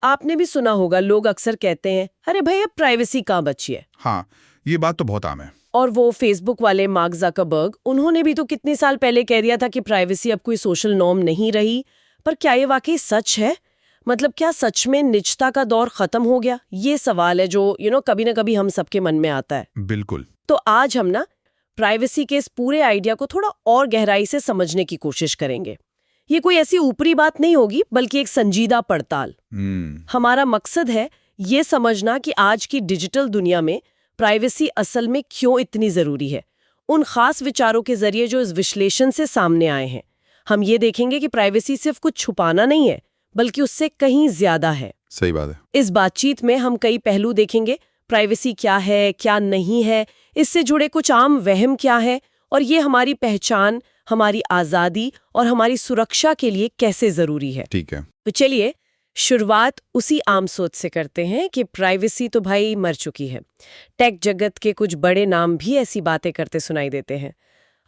आपने भी सुना होगा, लोग अक्सर कहते हैं अरे भाई अब प्राइवेसी कहाँ बची है। हाँ, ये बात तो बहुत आम है। और वो फेसबुक वाले मार्क ज़करबर्ग, उन्होंने भी तो कितने साल पहले कह दिया था कि प्राइवेसी अब कोई सोशल नॉर्म नहीं रही। पर क्या ये वाकई सच है? मतलब क्या सच में निजता का दौर खत्म हो गया? ये सवाल है जो कभी ना कभी हम सबके मन में आता है। बिल्कुल। तो आज हम ना प्राइवेसी के इस पूरे आइडिया को थोड़ा और गहराई से समझने की कोशिश करेंगे। ये कोई ऐसी ऊपरी बात नहीं होगी, बल्कि एक संजीदा पड़ताल। हमारा मकसद है ये समझना कि आज की डिजिटल दुनिया में प्राइवेसी असल में क्यों इतनी जरूरी है, उन खास विचारों के जरिए जो इस विश्लेषण से सामने आए हैं। हम ये देखेंगे कि प्राइवेसी सिर्फ कुछ छुपाना नहीं है, बल्कि उससे कहीं ज्यादा है। सही बात है। इस बातचीत में हम कई पहलू देखेंगे। प्राइवेसी क्या है, क्या नहीं है, इससे जुड़े कुछ आम वहम क्या है, और ये हमारी पहचान, हमारी आजादी और हमारी सुरक्षा के लिए कैसे जरूरी है। ठीक है। तो चलिए शुरुआत उसी आम सोच से करते हैं कि प्राइवेसी तो भाई मर चुकी है। टेक जगत के कुछ बड़े नाम भी ऐसी बातें करते सुनाई देते हैं।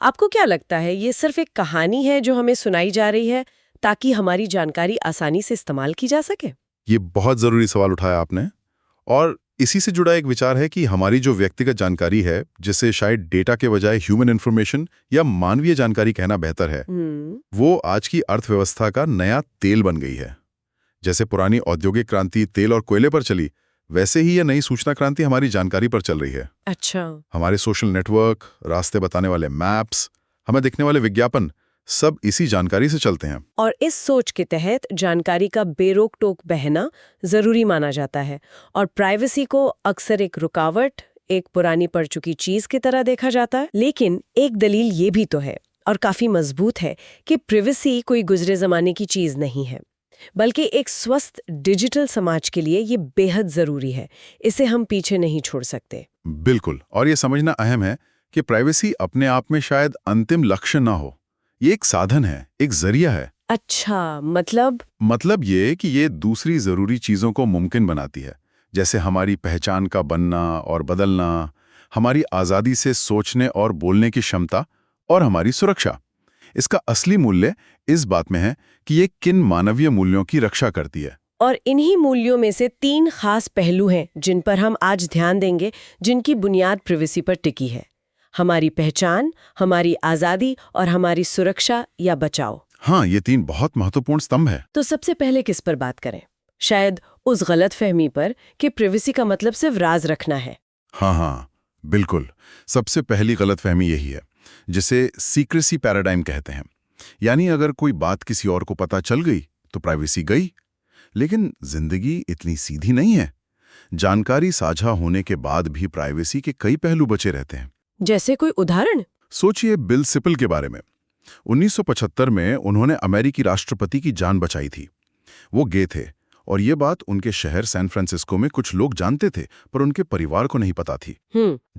आपको क्या लगता है, ये सिर्फ एक कहानी है जो हमें सुनाई जा रही है ताकि हमारी जानकारी आसानी से इस्तेमाल की जा सके? ये बहुत जरूरी सवाल उठाया आपने, और इसी से जुड़ा एक विचार है कि हमारी जो व्यक्तिगत जानकारी है, जिसे शायद डेटा के बजाय ह्यूमन इन्फॉर्मेशन या मानवीय जानकारी कहना बेहतर है, वो आज की अर्थव्यवस्था का नया तेल बन गई है। जैसे पुरानी औद्योगिक क्रांति तेल और कोयले पर चली, वैसे ही यह नई सूचना क्रांति हमारी जानकारी पर चल रही है। अच्छा। हमारे सोशल नेटवर्क, रास्ते बताने वाले मैप्स, हमें दिखने वाले विज्ञापन, सब इसी जानकारी से चलते हैं। और इस सोच के तहत जानकारी का बेरोक टोक बहना जरूरी माना जाता है, और प्राइवेसी को अक्सर एक रुकावट, एक पुरानी पड़ चुकी चीज की तरह देखा जाता है। लेकिन एक दलील ये भी तो है, और काफी मजबूत है, कि प्राइवेसी कोई गुजरे जमाने की चीज नहीं है, बल्कि एक स्वस्थ डिजिटल समाज के लिए ये बेहद जरूरी है। इसे हम पीछे नहीं छोड़ सकते। बिल्कुल, और ये समझना अहम है कि प्राइवेसी अपने आप में शायद अंतिम लक्ष्य ना हो। ये एक साधन है, एक जरिया है। अच्छा, मतलब ये कि ये दूसरी जरूरी चीजों को मुमकिन बनाती है, जैसे हमारी पहचान का बनना और बदलना, हमारी आजादी से सोचने और बोलने की क्षमता, और हमारी सुरक्षा। इसका असली मूल्य इस बात में है कि ये किन मानवीय मूल्यों की रक्षा करती है। और इन्हीं मूल्यों में से 3 खास पहलू हैं जिन पर हम आज ध्यान देंगे, जिनकी बुनियाद प्राइवेसी पर टिकी है। हमारी पहचान, हमारी आजादी और हमारी सुरक्षा या बचाव। हाँ, ये 3 बहुत महत्वपूर्ण स्तंभ है। तो सबसे पहले किस पर बात करें? शायद उस गलतफहमी पर कि प्राइवेसी का मतलब सिर्फ राज रखना है। हाँ, बिल्कुल। सबसे पहली गलतफहमी यही है, जिसे सीक्रेसी पैराडाइम कहते हैं। यानी अगर कोई बात किसी और को पता चल गई तो प्राइवेसी गई। लेकिन जिंदगी इतनी सीधी नहीं है। जानकारी साझा होने के बाद भी प्राइवेसी के कई पहलू बचे रहते हैं। जैसे कोई उदाहरण? सोचिए बिल सिपल के बारे में। 1975 में उन्होंने अमेरिकी राष्ट्रपति की जान बचाई थी। वो गे थे, और ये बात उनके शहर सैन फ्रांसिस्को में कुछ लोग जानते थे, पर उनके परिवार को नहीं पता थी।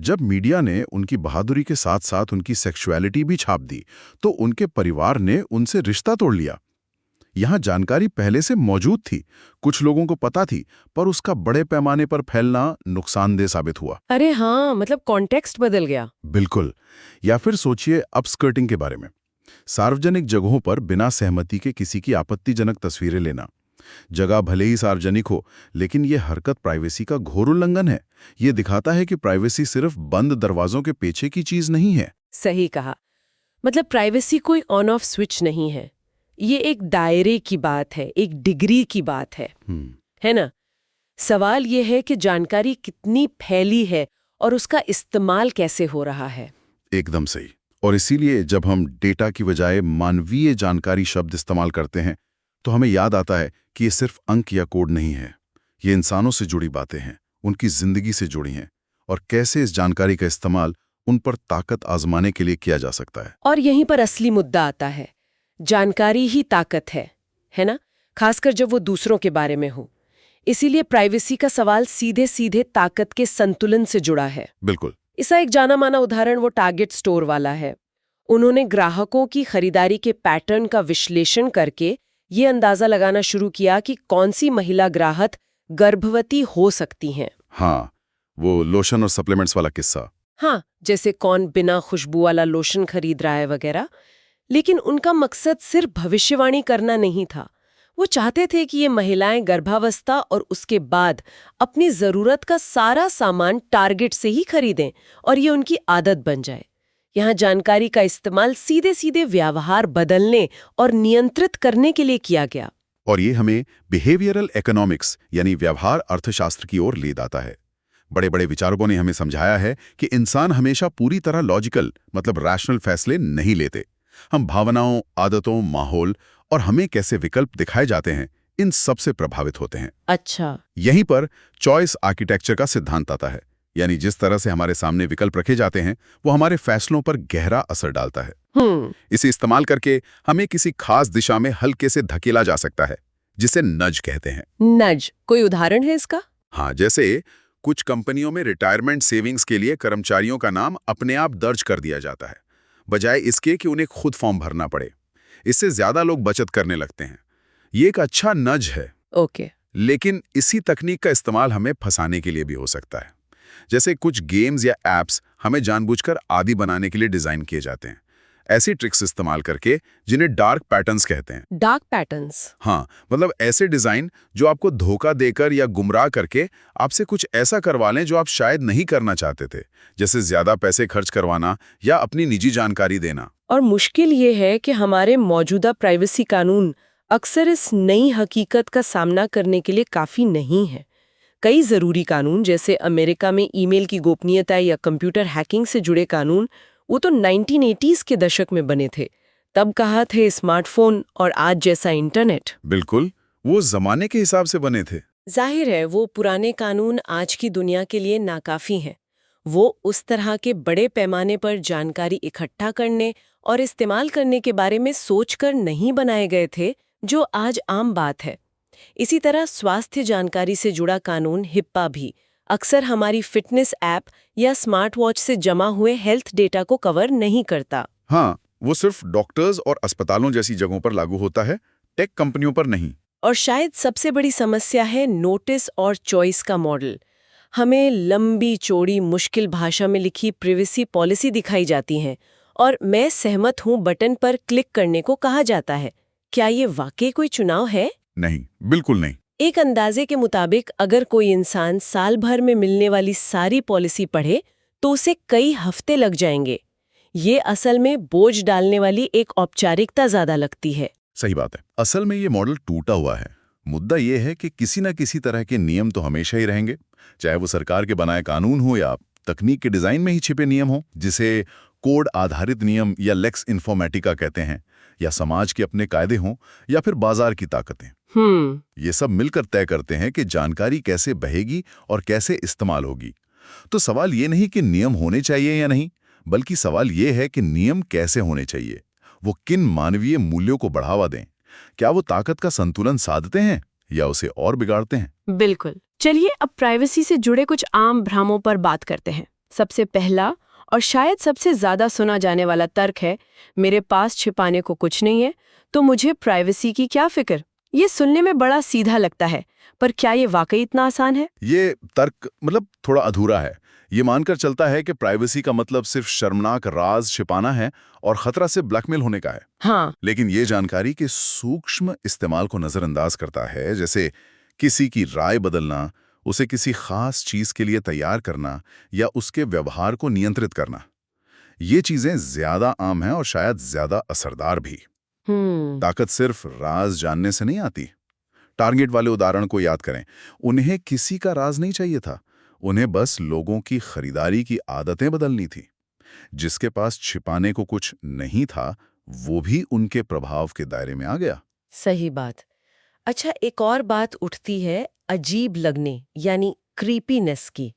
जब मीडिया ने उनकी बहादुरी के साथ साथ उनकी सेक्सुअलिटी भी छाप दी, तो उनके परिवार ने उनसे रिश्ता तोड़ लिया। यहाँ जानकारी पहले से मौजूद थी, कुछ लोगों को पता थी, पर उसका बड़े पैमाने पर फैलना नुकसानदेह साबित हुआ। अरे हाँ, मतलब कॉन्टेक्स्ट बदल गया। बिल्कुल। या फिर सोचिए अपस्कर्टिंग के बारे में। सार्वजनिक जगहों पर बिना सहमति के किसी की आपत्तिजनक तस्वीरें लेना। जगह भले ही सार्वजनिक हो, लेकिन यह हरकत प्राइवेसी का घोर उल्लंघन है। ये दिखाता है कि प्राइवेसी सिर्फ बंद दरवाजों के पीछे की चीज नहीं है। सही कहा। मतलब प्राइवेसी कोई ऑन ऑफ स्विच नहीं है, ये एक दायरे की बात है, एक डिग्री की बात है ना? सवाल ये है कि जानकारी कितनी फैली है और उसका इस्तेमाल कैसे हो रहा है। एकदम सही। और इसीलिए जब हम डेटा की बजाय मानवीय जानकारी शब्द इस्तेमाल करते हैं, तो हमें याद आता है कि ये सिर्फ अंक या कोड नहीं है। ये इंसानों से जुड़ी बातें हैं, उनकी जिंदगी से जुड़ी हैं, और कैसे इस जानकारी का इस्तेमाल उन पर ताकत आजमाने के लिए किया जा सकता है। और यहीं पर असली मुद्दा आता है। जानकारी ही ताकत है ना? खासकर जब वो दूसरों के बारे में हो। इसीलिए प्राइवेसी का सवाल सीधे सीधे ताकत के संतुलन से जुड़ा है। बिल्कुल। इसका एक जाना माना उदाहरण वो टारगेट स्टोर वाला है। उन्होंने ग्राहकों की खरीदारी के पैटर्न का विश्लेषण करके ये अंदाजा लगाना शुरू किया कि कौन सी महिला ग्राहक गर्भवती हो सकती हैं। हाँ, वो लोशन और सप्लीमेंट्स वाला किस्सा। हाँ, जैसे कौन बिना खुशबू वाला लोशन खरीद रहा है वगैरह। लेकिन उनका मकसद सिर्फ भविष्यवाणी करना नहीं था, वो चाहते थे कि ये महिलाएं गर्भावस्था और उसके बाद अपनी जरूरत का सारा सामान टारगेट से ही खरीदें और ये उनकी आदत बन जाए। यहाँ जानकारी का इस्तेमाल सीधे सीधे व्यवहार बदलने और नियंत्रित करने के लिए किया गया। और ये हमें बिहेवियरल इकोनॉमिक्स यानी व्यवहार अर्थशास्त्र की ओर ले जाता है। बड़े बड़े विचारकों ने हमें समझाया है कि इंसान हमेशा पूरी तरह लॉजिकल मतलब रैशनल फैसले नहीं लेते। हम भावनाओं, आदतों, माहौल और हमें कैसे विकल्प दिखाए जाते हैं, इन सब से प्रभावित होते हैं। अच्छा। यहीं पर चॉइस आर्किटेक्चर का सिद्धांत आता है, यानी जिस तरह से हमारे सामने विकल्प रखे जाते हैं वो हमारे फैसलों पर गहरा असर डालता है। इसे इस्तेमाल करके हमें किसी खास दिशा में हल्के से धकेला जा सकता है, जिसे नज कहते हैं। नज, कोई उदाहरण है इसका? हाँ, जैसे कुछ कंपनियों में रिटायरमेंट सेविंग्स के लिए कर्मचारियों का नाम अपने आप दर्ज कर दिया जाता है, बजाय इसके कि उन्हें खुद फॉर्म भरना पड़े। इससे ज्यादा लोग बचत करने लगते हैं। ये एक अच्छा नज है। ओके। लेकिन इसी तकनीक का इस्तेमाल हमें फंसाने के लिए भी हो सकता है। जैसे कुछ गेम्स या एप्स हमें जानबूझकर आदी बनाने के लिए डिजाइन किए जाते हैं, ऐसी ट्रिक्स इस्तेमाल करके जिन्हें डार्क पैटर्न्स कहते हैं। Dark patterns? हाँ, मतलब ऐसे डिजाइन जो आपको धोखा देकर या गुमराह करके आपसे कुछ ऐसा करवा लें जो आप शायद नहीं करना चाहते थे, जैसे ज्यादा पैसे खर्च करवाना या अपनी निजी जानकारी देना। और मुश्किल ये है कि हमारे मौजूदा प्राइवेसी कानून अक्सर इस नई हकीकत का सामना करने के लिए काफी नहीं है। कई जरूरी कानून, जैसे अमेरिका में ईमेल की गोपनीयता या कंप्यूटर हैकिंग से जुड़े कानून, वो तो 1980s के दशक में बने थे। तब कहाँ थे स्मार्टफोन और आज जैसा इंटरनेट। बिल्कुल, वो जमाने के हिसाब से बने थे। जाहिर है वो पुराने कानून आज की दुनिया के लिए नाकाफी हैं। वो उस तरह के बड़े पैमाने पर जानकारी इकट्ठा करने और इस्तेमाल करने के बारे में सोचकर नहीं बनाए गए थे, जो आज आम बात है। इसी तरह स्वास्थ्य जानकारी से जुड़ा कानून हिप्पा भी अक्सर हमारी फिटनेस ऐप या स्मार्ट वॉच से जमा हुए हेल्थ डेटा को कवर नहीं करता। हाँ, वो सिर्फ डॉक्टर्स और अस्पतालों जैसी जगहों पर लागू होता है, टेक कंपनियों पर नहीं। और शायद सबसे बड़ी समस्या है नोटिस और चॉइस का मॉडल। हमें लंबी चौड़ी मुश्किल भाषा में लिखी प्राइवेसी पॉलिसी दिखाई जाती है और मैं सहमत हूं बटन पर क्लिक करने को कहा जाता है। क्या ये वाकई कोई चुनाव है? नहीं, बिल्कुल नहीं। एक अंदाजे के मुताबिक अगर कोई इंसान साल भर में मिलने वाली सारी पॉलिसी पढ़े तो उसे कई हफ्ते लग जाएंगे। ये असल में बोझ डालने वाली एक औपचारिकता ज्यादा लगती है। सही बात है। असल में ये मॉडल टूटा हुआ है। मुद्दा ये है कि किसी न किसी तरह के नियम तो हमेशा ही रहेंगे, चाहे वो सरकार के बनाए कानून हो या तकनीक के डिजाइन में ही छिपे नियम हो, जिसे कोड आधारित नियम या लेक्स इन्फॉर्मेटिका कहते हैं, या समाज के अपने कायदे हों या फिर बाजार की ताकतें। ये सब मिलकर तय करते हैं कि जानकारी कैसे बहेगी और कैसे इस्तेमाल होगी। तो सवाल ये नहीं कि नियम होने चाहिए या नहीं, बल्कि सवाल ये है कि नियम कैसे होने चाहिए, वो किन मानवीय मूल्यों को बढ़ावा दें, क्या वो ताकत का संतुलन साधते हैं या उसे और बिगाड़ते हैं। बिल्कुल। चलिए अब प्राइवेसी से जुड़े कुछ आम भ्रमों पर बात करते हैं। सबसे पहला और शायद सबसे ज्यादा सुना जाने वाला तर्क है, मेरे पास छिपाने को कुछ नहीं है तो मुझे प्राइवेसी की क्या फिक्र। ये सुनने में बड़ा सीधा लगता है, पर क्या ये वाकई इतना आसान है? ये तर्क मतलब थोड़ा अधूरा है। ये मानकर चलता है कि प्राइवेसी का मतलब सिर्फ शर्मनाक राज छिपाना है और खतरा से ब्लैकमेल होने का है। हाँ। लेकिन ये जानकारी के सूक्ष्म इस्तेमाल को नजरअंदाज करता है, जैसे किसी की राय बदलना, उसे किसी खास चीज के लिए तैयार करना या उसके व्यवहार को नियंत्रित करना। ये चीजें ज्यादा आम हैं और शायद ज्यादा असरदार भी। ताकत सिर्फ राज जानने से नहीं आती। टारगेट वाले उदाहरण को याद करें। उन्हें किसी का राज नहीं चाहिए था, उन्हें बस लोगों की खरीदारी की आदतें बदलनी थी। जिसके पास छिपाने को कुछ नहीं था वो भी उनके प्रभाव के दायरे में आ गया। सही बात। अच्छा, एक और बात उठती है अजीब लगने यानी क्रीपीनेस की।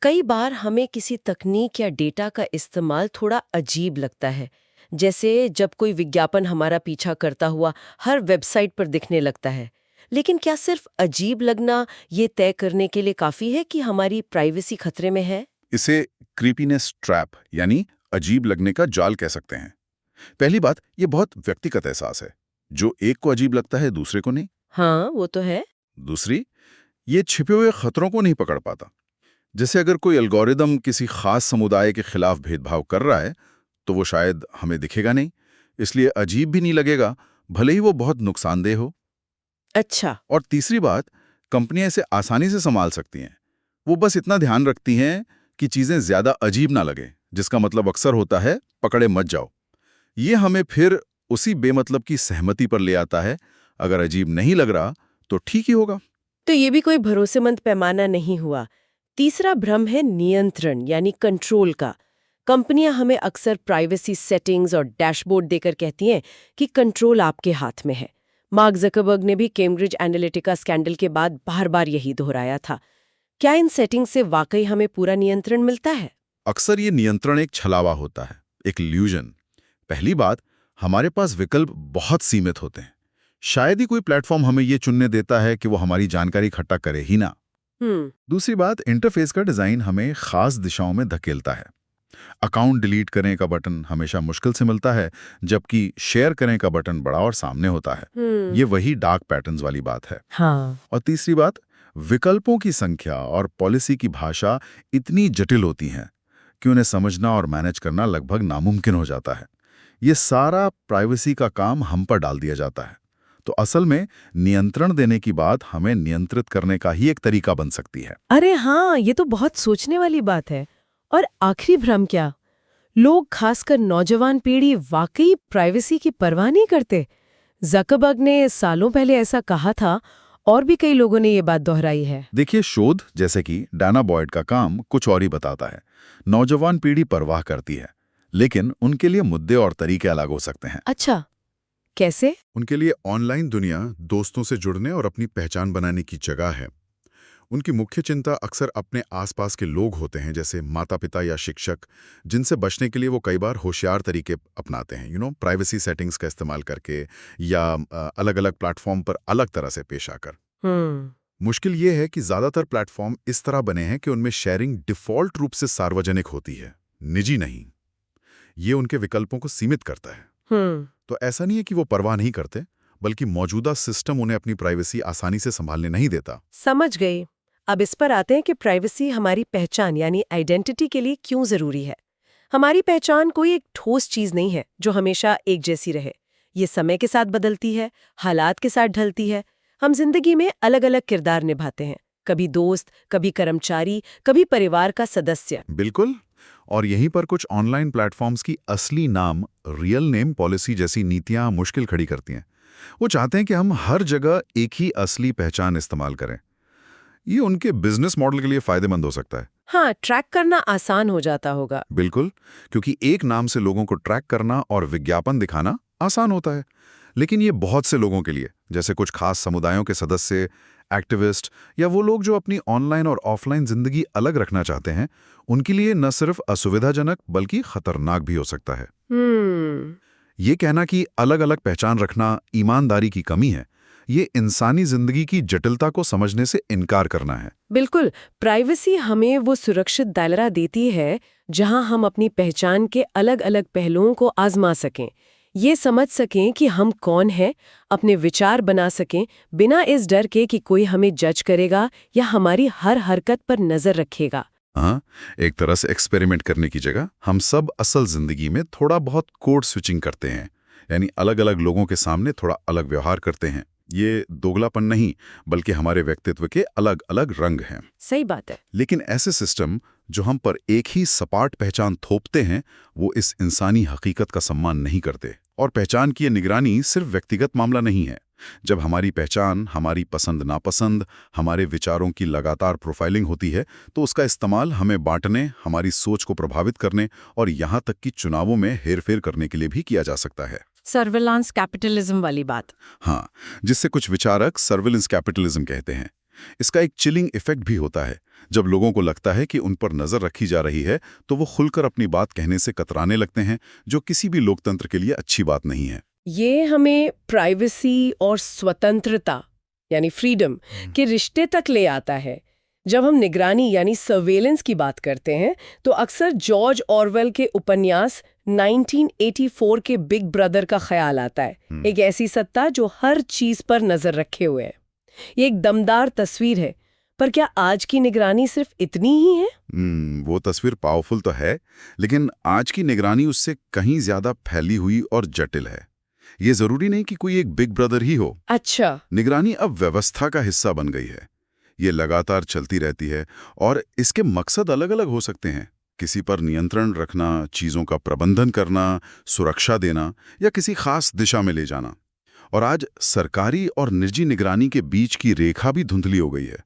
कई बार हमें किसी तकनीक या डेटा का इस्तेमाल थोड़ा अजीब लगता है, जैसे जब कोई विज्ञापन हमारा पीछा करता हुआ हर वेबसाइट पर दिखने लगता है। लेकिन क्या सिर्फ अजीब लगना ये तय करने के लिए काफी है कि हमारी प्राइवेसी खतरे में है? इसे क्रीपीनेस ट्रैप यानी अजीब लगने का जाल कह सकते हैं। पहली बात, ये बहुत व्यक्तिगत एहसास है। जो एक को अजीब लगता है दूसरे को नहीं। हाँ, वो तो है। दूसरी, ये छिपे हुए खतरों को नहीं पकड़ पाता। जैसे अगर कोई एल्गोरिदम किसी खास समुदाय के खिलाफ भेदभाव कर रहा है तो वो शायद हमें दिखेगा नहीं, इसलिए अजीब भी नहीं लगेगा, भले ही वो बहुत नुकसानदेह हो। अच्छा। और तीसरी बात, कंपनियां इसे आसानी से संभाल सकती हैं। वो बस इतना ध्यान रखती हैं कि चीजें ज्यादा अजीब ना लगे, जिसका मतलब अक्सर होता है पकड़े मत जाओ। ये हमें फिर उसी बेमतलब की सहमति पर ले आता है। अगर अजीब नहीं लग रहा तो ठीक ही होगा। तो ये भी कोई भरोसेमंद पैमाना नहीं हुआ। तीसरा भ्रम है नियंत्रण यानी कंट्रोल का। कंपनियां हमें अक्सर प्राइवेसी सेटिंग्स और डैशबोर्ड देकर कहती हैं कि कंट्रोल आपके हाथ में है। मार्क ज़करबर्ग ने भी कैम्ब्रिज एनालिटिका स्कैंडल के बाद बार-बार यही दोहराया था। क्या इन सेटिंग्स से वाकई हमें पूरा नियंत्रण मिलता है? अक्सर ये नियंत्रण एक छलावा होता है, एक इल्यूजन। पहली बात, हमारे पास विकल्प बहुत सीमित होते हैं। शायद ही कोई प्लेटफॉर्म हमें ये चुनने देता है कि वो हमारी जानकारी इकट्ठा करे ही ना। दूसरी बात, इंटरफेस का डिजाइन हमें खास दिशाओं में धकेलता है। अकाउंट डिलीट करें का बटन हमेशा मुश्किल से मिलता है, जबकि शेयर करें का बटन बड़ा और सामने होता है। ये वही डार्क पैटर्न्स वाली बात है। हाँ। और तीसरी बात, विकल्पों की संख्या और पॉलिसी की भाषा इतनी जटिल होती हैं कि उन्हें समझना और मैनेज करना लगभग नामुमकिन हो जाता है। ये सारा प्राइवेसी का काम हम पर डाल दिया जाता है। तो असल में नियंत्रण देने की बात हमें नियंत्रित करने का ही एक तरीका बन सकती है। अरे हाँ, ये तो बहुत सोचने वाली बात है। और आखिरी भ्रम क्या? लोग, खासकर नौजवान पीढ़ी, वाकई प्राइवेसी की परवाह नहीं करते। ज़करबर्ग ने सालों पहले ऐसा कहा था और भी कई लोगों ने ये बात दोहराई है। देखिए, शोध जैसे कि डाना बॉयड का काम कुछ और ही बताता है। नौजवान पीढ़ी परवाह करती है, लेकिन उनके लिए मुद्दे और तरीके अलग हो सकते हैं। अच्छा, कैसे? उनके लिए ऑनलाइन दुनिया दोस्तों से जुड़ने और अपनी पहचान बनाने की जगह है। उनकी मुख्य चिंता अक्सर अपने आसपास के लोग होते हैं, जैसे माता-पिता या शिक्षक, जिनसे बचने के लिए वो कई बार होशियार तरीके अपनाते हैं, प्राइवेसी सेटिंग्स का इस्तेमाल करके या अलग-अलग प्लेटफॉर्म पर अलग तरह से पेश आकर। मुश्किल ये है कि ज्यादातर प्लेटफॉर्म इस तरह बने हैं कि उनमें शेयरिंग डिफॉल्ट रूप से सार्वजनिक होती है, निजी नहीं। ये उनके विकल्पों को सीमित करता है। तो ऐसा नहीं है कि वो परवाह नहीं करते, बल्कि मौजूदा सिस्टम उन्हें अपनी प्राइवेसी आसानी से संभालने नहीं देता। समझ गई। अब इस पर आते हैं कि प्राइवेसी हमारी पहचान यानी आइडेंटिटी के लिए क्यों जरूरी है। हमारी पहचान कोई एक ठोस चीज नहीं है जो हमेशा एक जैसी रहे। ये समय के साथ बदलती है, हालात के साथ ढलती है। हम जिंदगी में अलग अलग किरदार निभाते हैं, कभी दोस्त, कभी कर्मचारी, कभी परिवार का सदस्य। बिल्कुल। और यहीं पर कुछ ऑनलाइन प्लेटफॉर्म्स की असली नाम, रियल नेम पॉलिसी जैसी नीतियां मुश्किल खड़ी करती हैं। वो चाहते हैं कि हम हर जगह एक ही असली पहचान इस्तेमाल करें। ये उनके बिजनेस मॉडल के लिए फायदेमंद हो सकता है। हाँ, ट्रैक करना आसान हो जाता होगा। बिल्कुल, क्योंकि एक नाम से लोगों को ट्रैक करना और विज्ञापन दिखाना आसान होता है। लेकिन ये बहुत से लोगों के लिए, जैसे कुछ खास समुदायों के सदस्य, एक्टिविस्ट या वो लोग जो अपनी ऑनलाइन और ऑफलाइन जिंदगी अलग रखना चाहते हैं, उनके लिए न सिर्फ असुविधाजनक बल्कि खतरनाक भी हो सकता है। ये कहना कि अलग-अलग पहचान रखना ईमानदारी की कमी है, ये इंसानी जिंदगी की जटिलता को समझने से इनकार करना है। बिल्कुल, प्राइवेसी हमें वो सुरक्षित दायरा देती है जहां हम अपनी पहचान के अलग-अलग पहलुओं को आजमा सकें, ये समझ सकें कि हम कौन हैं, अपने विचार बना सकें बिना इस डर के कि कोई हमें जज करेगा या हमारी हर हरकत पर नजर रखेगा। हाँ, एक तरह से एक्सपेरिमेंट करने की जगह हम सब असल जिंदगी में थोड़ा बहुत कोड स्विचिंग करते हैं, यानी अलग-अलग लोगों के सामने थोड़ा अलग व्यवहार करते हैं। ये दोगलापन नहीं, बल्कि हमारे व्यक्तित्व के अलग-अलग रंग हैं। सही बात है। लेकिन ऐसे सिस्टम जो हम पर एक ही सपाट पहचान थोपते हैं, वो इस इंसानी हकीकत का सम्मान नहीं करते। और पहचान की ये निगरानी सिर्फ व्यक्तिगत मामला नहीं है। जब हमारी पहचान, हमारी पसंद नापसंद, हमारे विचारों की लगातार प्रोफाइलिंग होती है, तो उसका इस्तेमाल हमें बांटने, हमारी सोच को प्रभावित करने और यहाँ तक कि चुनावों में हेरफेर करने के लिए भी किया जा सकता है। सर्विलांस कैपिटलिज्म वाली बात। हाँ, जिससे कुछ विचारक सर्विलेंस कैपिटलिज्म कहते हैं। इसका एक चिलिंग इफेक्ट भी होता है। जब लोगों को लगता है कि उन पर नजर रखी जा रही है, तो वो खुलकर अपनी बात कहने से कतराने लगते हैं, जो किसी भी लोकतंत्र के लिए अच्छी बात नहीं है। ये हमें प्राइवेसी और स्वतंत्रता यानी फ्रीडम के रिश्ते तक ले आता है। जब हम निगरानी यानी सर्वेलेंस की बात करते हैं, तो अक्सर जॉर्ज ऑरवेल के उपन्यास 1984 के बिग ब्रदर का ख्याल आता है। एक ऐसी सत्ता जो हर चीज पर नजर रखे हुए है। ये एक दमदार तस्वीर है, पर क्या आज की निगरानी सिर्फ इतनी ही है? वो तस्वीर पावरफुल तो है, लेकिन आज की निगरानी उससे कहीं ज्यादा फैली हुई और जटिल है। ये जरूरी नहीं कि कोई एक बिग ब्रदर ही हो। अच्छा। निगरानी अब व्यवस्था का हिस्सा बन गई है। ये लगातार चलती रहती है और इसके मकसद अलग अलग हो सकते हैं। किसी पर नियंत्रण रखना, चीजों का प्रबंधन करना, सुरक्षा देना या किसी खास दिशा में ले जाना। और आज सरकारी और निजी निगरानी के बीच की रेखा भी धुंधली हो गई है।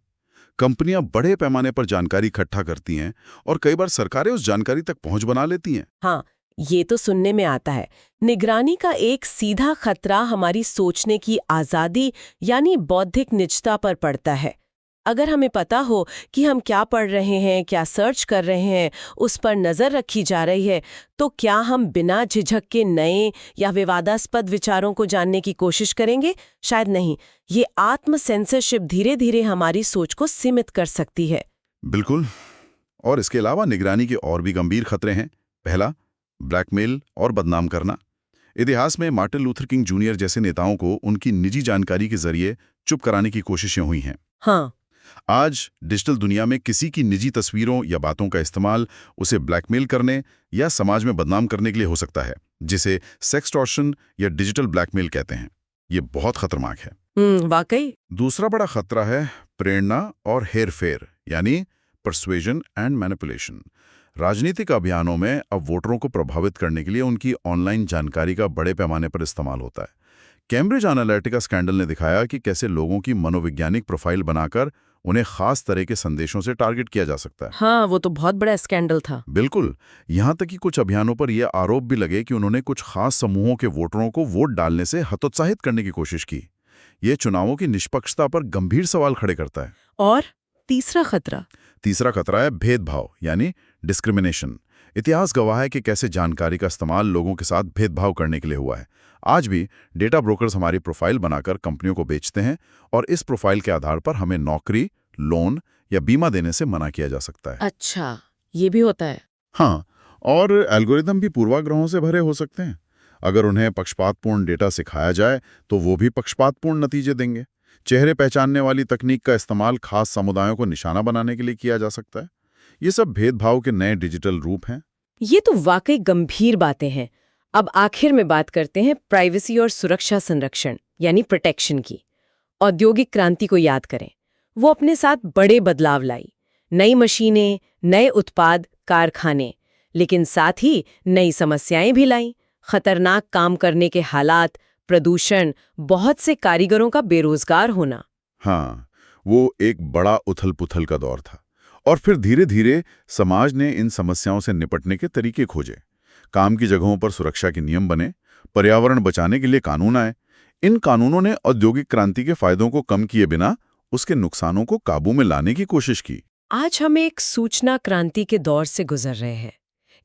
कंपनियां बड़े पैमाने पर जानकारी इकट्ठा करती हैं और कई बार सरकारें उस जानकारी तक पहुंच बना लेती हैं। हाँ, ये तो सुनने में आता है। निगरानी का एक सीधा खतरा हमारी सोचने की आज़ादी यानी बौद्धिक निजता पर पड़ता है। अगर हमें पता हो कि हम क्या पढ़ रहे हैं, क्या सर्च कर रहे हैं, उस पर नज़र रखी जा रही है, तो क्या हम बिना झिझक के नए या विवादास्पद विचारों को जानने की कोशिश करेंगे? शायद नहीं। ये आत्म सेंसरशिप धीरे धीरे हमारी सोच को सीमित कर सकती है। बिल्कुल। और इसके अलावा निगरानी के और भी गंभीर खतरे हैं। पहला, ब्लैकमेल और बदनाम करना। इतिहास में मार्टिन लूथर किंग जूनियर जैसे नेताओं को उनकी निजी जानकारी के जरिए चुप कराने की कोशिशें हुई हैं। हाँ। आज डिजिटल दुनिया में किसी की निजी तस्वीरों या बातों का इस्तेमाल उसे ब्लैकमेल करने या समाज में बदनाम करने के लिए हो सकता है, जिसे सेक्सटॉर्शन या डिजिटल ब्लैकमेल कहते हैं। ये बहुत खतरनाक है। वाकई। दूसरा बड़ा खतरा है प्रेरणा और हेरफेर, यानी परसुएजन एंड मैनिपुलेशन। राजनीतिक अभियानों में अब वोटरों को प्रभावित करने के लिए उनकी ऑनलाइन जानकारी का बड़े पैमाने पर इस्तेमाल होता है। कैम्ब्रिज एनालिटिका स्कैंडल ने दिखाया कि कैसे लोगों की मनोवैज्ञानिक प्रोफाइल बनाकर उन्हें खास तरह के संदेशों से टारगेट किया जा सकता है। हाँ, वो तो बहुत बड़ा स्कैंडल था। बिल्कुल। यहाँ तक कि कुछ अभियानों पर यह आरोप भी लगे कि उन्होंने कुछ खास समूहों के वोटरों को वोट डालने से हतोत्साहित करने की कोशिश की। ये चुनावों की निष्पक्षता पर गंभीर सवाल खड़े करता है। और तीसरा खतरा है भेदभाव, यानी डिस्क्रिमिनेशन। इतिहास गवाह है कि कैसे जानकारी का इस्तेमाल लोगों के साथ भेदभाव करने के लिए हुआ है। आज भी डेटा ब्रोकर्स हमारी प्रोफाइल बनाकर कंपनियों को बेचते हैं और इस प्रोफाइल के आधार पर हमें नौकरी, लोन या बीमा देने से मना किया जा सकता है। अच्छा, ये भी होता है। हाँ, और एल्गोरिदम भी पूर्वाग्रहों से भरे हो सकते हैं। अगर उन्हें पक्षपातपूर्ण डेटा सिखाया जाए तो वो भी पक्षपातपूर्ण नतीजे देंगे। चेहरे पहचानने वाली तकनीक का इस्तेमाल खास समुदायों को निशाना बनाने के लिए किया जा सकता है। ये सब भेदभाव के नए डिजिटल रूप हैं। ये तो वाकई गंभीर बातें हैं। अब आखिर में बात करते हैं प्राइवेसी और सुरक्षा संरक्षण यानी प्रोटेक्शन की। औद्योगिक क्रांति को याद करें। वो अपने साथ बड़े बदलाव लाई। नई मशीनें, नए उत्पाद, कारखाने, लेकिन साथ ही नई समस्याएं भी लाई। खतरनाक काम करने के हालात, प्रदूषण, बहुत से कारीगरों का बेरोजगार होना। हाँ, वो एक बड़ा उथल-पुथल का दौर था। और फिर धीरे धीरे समाज ने इन समस्याओं से निपटने के तरीके खोजे। काम की जगहों पर सुरक्षा के नियम बने, पर्यावरण बचाने के लिए कानून आए। इन कानूनों ने औद्योगिक क्रांति के फायदों को कम किए बिना उसके नुकसानों को काबू में लाने की कोशिश की। आज हम एक सूचना क्रांति के दौर से गुजर रहे हैं।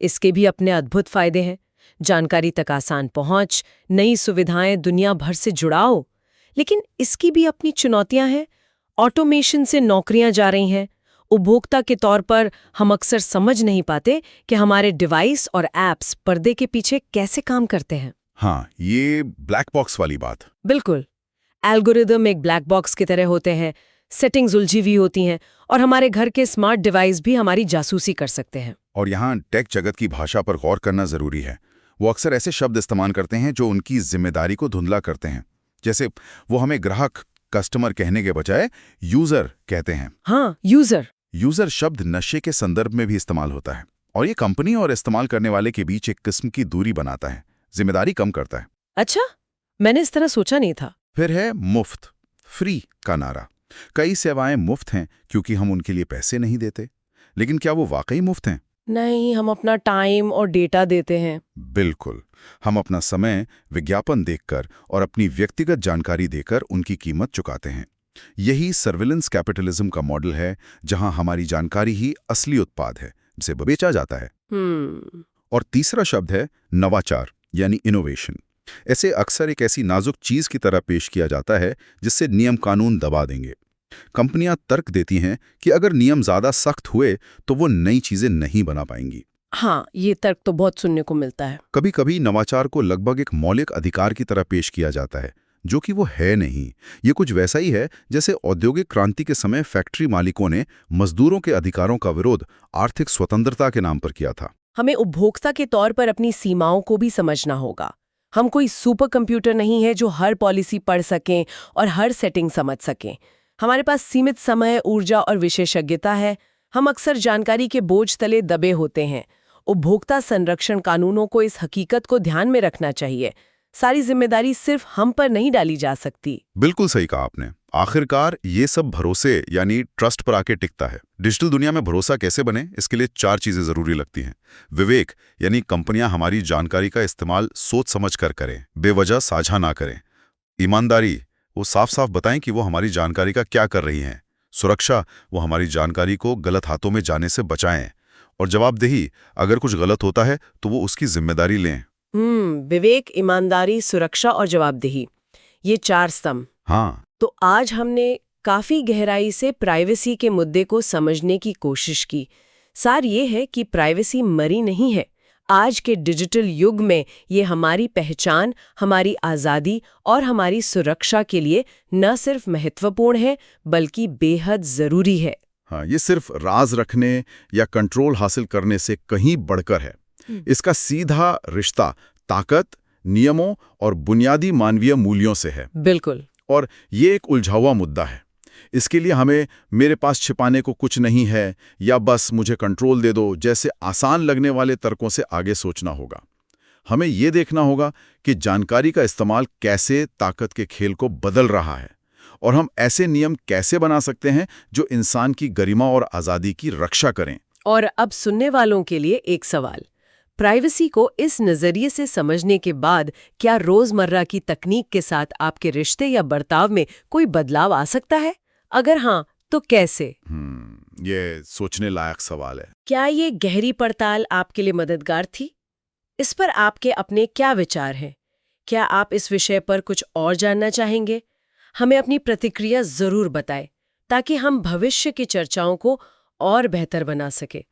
इसके भी अपने अद्भुत फायदे हैं। जानकारी तक आसान पहुंच, नई सुविधाएं, दुनिया भर से जुड़ाव। लेकिन इसकी भी अपनी चुनौतियां हैं। ऑटोमेशन से नौकरियां जा रही हैं। उपभोक्ता के तौर पर हम अक्सर समझ नहीं पाते कि हमारे डिवाइस और एप्स पर्दे के पीछे कैसे काम करते हैं। हाँ, ये ब्लैक बॉक्स वाली बात। बिल्कुल। एल्गोरिदम एक ब्लैक बॉक्स की तरह होते हैं, सेटिंग्स उलझी हुई होती हैं और हमारे घर के स्मार्ट डिवाइस भी हमारी जासूसी कर सकते हैं। और यहाँ टेक जगत की भाषा पर गौर करना जरूरी है। वो अक्सर ऐसे शब्द इस्तेमाल करते हैं जो उनकी जिम्मेदारी को धुंधला करते हैं। जैसे वो हमें ग्राहक, कस्टमर कहने के बजाय यूजर कहते हैं। हाँ, यूजर शब्द नशे के संदर्भ में भी इस्तेमाल होता है और ये कंपनी और इस्तेमाल करने वाले के बीच एक किस्म की दूरी बनाता है, जिम्मेदारी कम करता है। अच्छा, मैंने इस तरह सोचा नहीं था। फिर है मुफ्त, फ्री का नारा। कई सेवाएं मुफ्त हैं क्योंकि हम उनके लिए पैसे नहीं देते। लेकिन क्या वो वाकई मुफ्त हैं? नहीं, हम अपना टाइम और डेटा देते हैं। बिल्कुल। हम अपना समय विज्ञापन देखकर और अपनी व्यक्तिगत जानकारी देकर उनकी कीमत चुकाते हैं। यही सर्विलेंस कैपिटलिज्म का मॉडल है, जहां हमारी जानकारी ही असली उत्पाद है जिसे बेचा जाता है। और तीसरा शब्द है नवाचार यानी इनोवेशन। ऐसे अक्सर एक ऐसी नाजुक चीज की तरह पेश किया जाता है जिससे नियम कानून दबा देंगे। कंपनियां तर्क देती हैं कि अगर नियम ज्यादा सख्त हुए तो वो नई चीजें नहीं बना पाएंगी। हाँ, ये तर्क तो बहुत सुनने को मिलता है। कभी कभी नवाचार को लगभग एक मौलिक अधिकार की तरह पेश किया जाता है, जो कि वो है नहीं। ये कुछ वैसा ही है जैसे औद्योगिक क्रांति के समय फैक्ट्री मालिकों ने मजदूरों के अधिकारों का विरोध आर्थिक स्वतंत्रता के नाम पर किया था। हमें उपभोक्ता के तौर पर अपनी सीमाओं को भी समझना होगा। हम कोई सुपर कंप्यूटर नहीं है जो हर पॉलिसी पढ़ सकें और हर सेटिंग समझ सकें। हमारे पास सीमित समय, ऊर्जा और विशेषज्ञता है। हम अक्सर जानकारी के बोझ तले दबे होते हैं। उपभोक्ता संरक्षण कानूनों को इस हकीकत को ध्यान में रखना चाहिए। सारी जिम्मेदारी सिर्फ हम पर नहीं डाली जा सकती। बिल्कुल सही कहा आपने। आखिरकार ये सब भरोसे यानी ट्रस्ट पर आके टिकता है। डिजिटल दुनिया में भरोसा कैसे बने, इसके लिए 4 चीजें जरूरी लगती हैं। विवेक यानी कंपनियां हमारी जानकारी का इस्तेमाल सोच समझ कर करें, बेवजह साझा ना करें। ईमानदारी, वो साफ साफ बताएं कि वो हमारी जानकारी का क्या कर रही हैं। सुरक्षा, वो हमारी जानकारी को गलत हाथों में जाने से बचाएं। और जवाबदेही, अगर कुछ गलत होता है तो वो उसकी जिम्मेदारी लें। विवेक, ईमानदारी, सुरक्षा और जवाबदेही, ये 4 स्तंभ। हाँ, तो आज हमने काफी गहराई से प्राइवेसी के मुद्दे को समझने की कोशिश की। सार ये है कि प्राइवेसी मरी नहीं है। आज के डिजिटल युग में ये हमारी पहचान, हमारी आज़ादी और हमारी सुरक्षा के लिए न सिर्फ महत्वपूर्ण है बल्कि बेहद ज़रूरी है। हाँ, ये सिर्फ राज रखने या कंट्रोल हासिल करने से कहीं बढ़कर है। इसका सीधा रिश्ता ताकत, नियमों और बुनियादी मानवीय मूल्यों से है। बिल्कुल। और ये एक उलझा हुआ मुद्दा है। इसके लिए हमें मेरे पास छिपाने को कुछ नहीं है या बस मुझे कंट्रोल दे दो जैसे आसान लगने वाले तर्कों से आगे सोचना होगा। हमें ये देखना होगा कि जानकारी का इस्तेमाल कैसे ताकत के खेल को बदल रहा है और हम ऐसे नियम कैसे बना सकते हैं जो इंसान की गरिमा और आज़ादी की रक्षा करें। और अब सुनने वालों के लिए एक सवाल। प्राइवेसी को इस नज़रिए से समझने के बाद क्या रोज़मर्रा की तकनीक के साथ आपके रिश्ते या बर्ताव में कोई बदलाव आ सकता है? अगर हाँ, तो कैसे? ये सोचने लायक सवाल है। क्या ये गहरी पड़ताल आपके लिए मददगार थी? इस पर आपके अपने क्या विचार हैं? क्या आप इस विषय पर कुछ और जानना चाहेंगे? हमें अपनी प्रतिक्रिया ज़रूर बताएं ताकि हम भविष्य की चर्चाओं को और बेहतर बना सके।